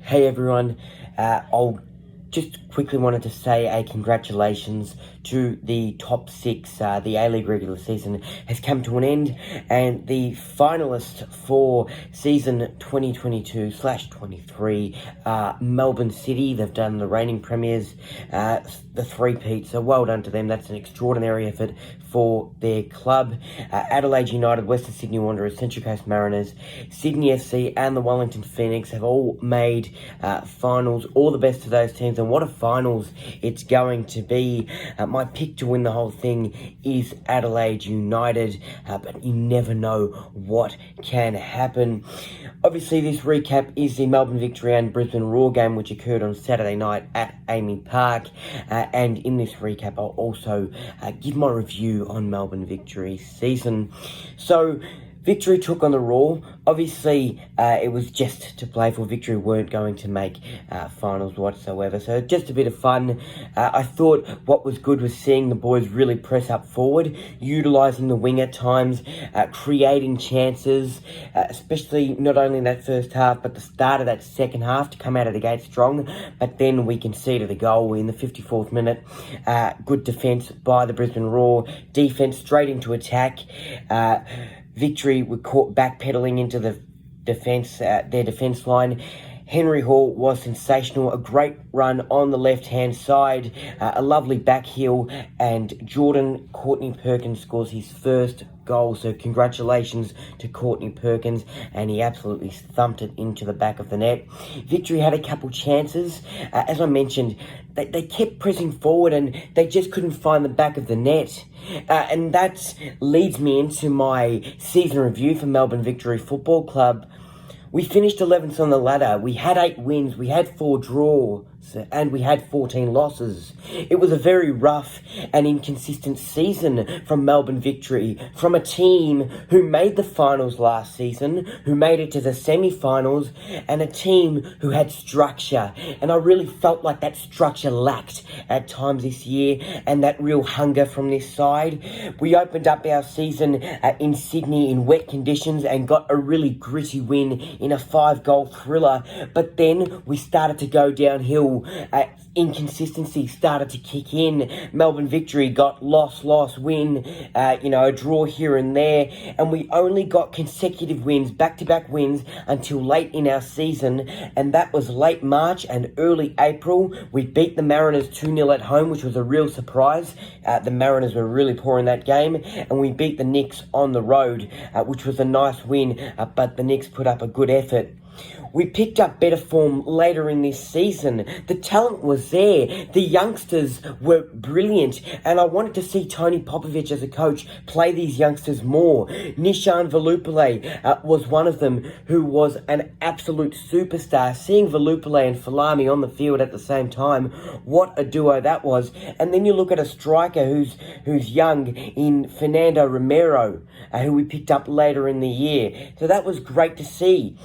Hey everyone, I'll just quickly wanted to say a congratulations to the top six. The A-League regular season has come to an end, and the finalists for season 2022/23 Melbourne City. They've done the reigning premiers, the three-peat, so well done to them. That's an extraordinary effort for their club. Adelaide United, Western Sydney Wanderers, Central Coast Mariners, Sydney FC and the Wellington Phoenix have all made finals. All the best to those teams, and what a finals it's going to be. My pick to win the whole thing is Adelaide United, but you never know what can happen. Obviously, this recap is the Melbourne Victory and Brisbane Roar game, which occurred on Saturday night at Amy Park. And in this recap, I'll also give my review on Melbourne Victory's season. So, Victory took on the Roar. Obviously, it was just to play for. Victory weren't going to make finals whatsoever. So just a bit of fun. I thought what was good was seeing the boys really press up forward, utilising the wing at times, creating chances, especially not only in that first half, but the start of that second half to come out of the gate strong. But then we conceded a goal in the 54th minute. Good defence by the Brisbane Roar. Defence straight into attack. Victory were caught backpedaling into the defence, their defence line. Henry Hall was sensational, a great run on the left-hand side, a lovely back heel, and Jordan Courtney Perkins scores his first goal. So congratulations to Courtney Perkins, and he absolutely thumped it into the back of the net. Victory had a couple chances. As I mentioned, they kept pressing forward and they just couldn't find the back of the net. And that leads me into my season review for Melbourne Victory Football Club. We finished 11th on the ladder. We had 8 wins, we had 4 draws, and we had 14 losses. It was a very rough and inconsistent season from Melbourne Victory, from a team who made the finals last season, who made it to the semi-finals, and a team who had structure. And I really felt like that structure lacked at times this year, and that real hunger from this side. We opened up our season in Sydney in wet conditions and got a really gritty win in a 5-goal thriller, but then we started to go downhill. Inconsistency started to kick in. Melbourne Victory got loss, win, a draw here and there, and we only got consecutive wins, back-to-back wins, until late in our season, and that was late March and early April. We beat the Mariners 2-0 at home, which was a real surprise. The Mariners were really poor in that game, and we beat the Knicks on the road, which was a nice win, but the Knicks put up a good effort. We picked up better form later in this season. The talent was there. The youngsters were brilliant. And I wanted to see Tony Popovich as a coach play these youngsters more. Nishan Velupillay was one of them, who was an absolute superstar. Seeing Velupillay and Falami on the field at the same time, what a duo that was. And then you look at a striker who's young in Fernando Romero, who we picked up later in the year. So that was great to see.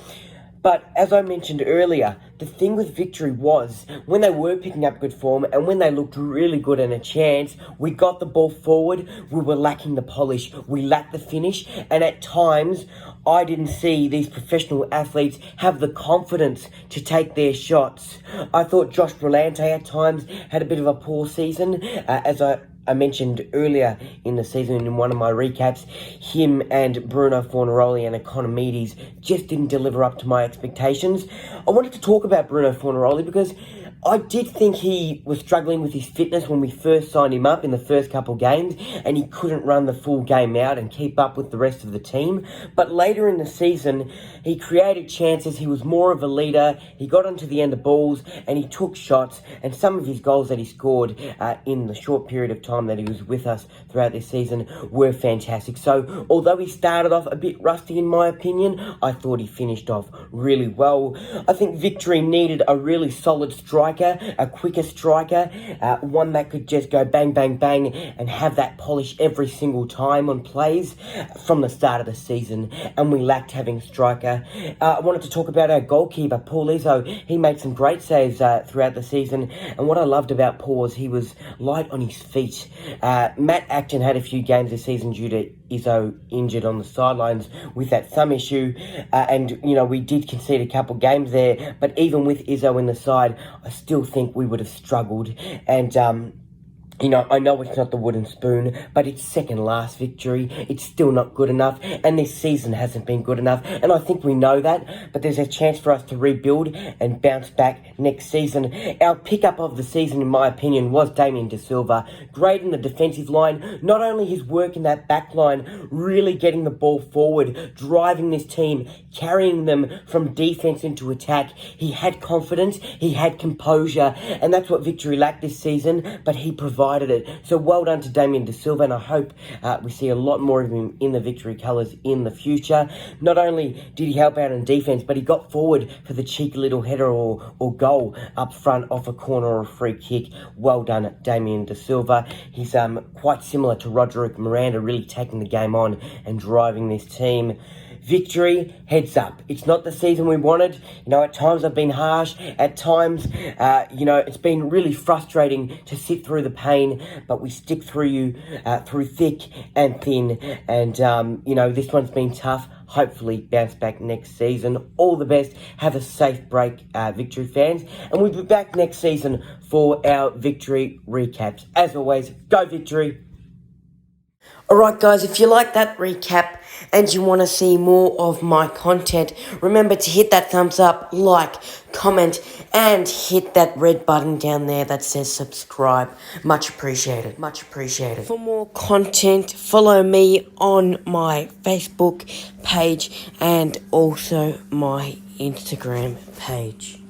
But as I mentioned earlier, the thing with Victory was, when they were picking up good form and when they looked really good and a chance, we got the ball forward, we were lacking the polish, we lacked the finish, and at times, I didn't see these professional athletes have the confidence to take their shots. I thought Josh Brillante at times had a bit of a poor season, as I mentioned earlier in the season in one of my recaps. Him and Bruno Fornaroli and Economides just didn't deliver up to my expectations. I wanted to talk about Bruno Fornaroli because I did think he was struggling with his fitness when we first signed him up in the first couple games, and he couldn't run the full game out and keep up with the rest of the team. But later in the season, he created chances, he was more of a leader, he got onto the end of balls, and he took shots, and some of his goals that he scored in the short period of time that he was with us throughout this season were fantastic. So, although he started off a bit rusty in my opinion, I thought he finished off really well. I think Victory needed a really solid striker, a quicker striker, one that could just go bang, bang, bang and have that polish every single time on plays from the start of the season, and we lacked having a striker. I wanted to talk about our goalkeeper, Paul Izzo. He made some great saves throughout the season, and what I loved about Paul was he was light on his feet. Matt Acton had a few games this season due to Izzo injured on the sidelines with that thumb issue. And, we did concede a couple games there. But even with Izzo in the side, I still think we would have struggled. And, I know it's not the wooden spoon, but it's second last victory. It's still not good enough, and this season hasn't been good enough, and I think we know that, but there's a chance for us to rebuild and bounce back next season. Our pickup of the season, in my opinion, was Damien De Silva. Great in the defensive line, not only his work in that back line, really getting the ball forward, driving this team, carrying them from defence into attack. He had confidence, he had composure, and that's what Victory lacked this season, but he provided it. So well done to Damien De Silva, and I hope we see a lot more of him in the Victory colours in the future. Not only did he help out in defence, but he got forward for the cheeky little header or goal up front off a corner or a free kick. Well done, Damien De Silva. He's quite similar to Roderick Miranda, really taking the game on and driving this team. Victory, heads up. It's not the season we wanted. At times I've been harsh. At times, it's been really frustrating to sit through the pain, but we stick through through thick and thin. And, this one's been tough. Hopefully bounce back next season. All the best. Have a safe break, Victory fans. And we'll be back next season for our Victory recaps. As always, go Victory. Alright guys, if you like that recap and you want to see more of my content, remember to hit that thumbs up, like, comment, and hit that red button down there that says subscribe. Much appreciated, much appreciated. For more content, follow me on my Facebook page and also my Instagram page.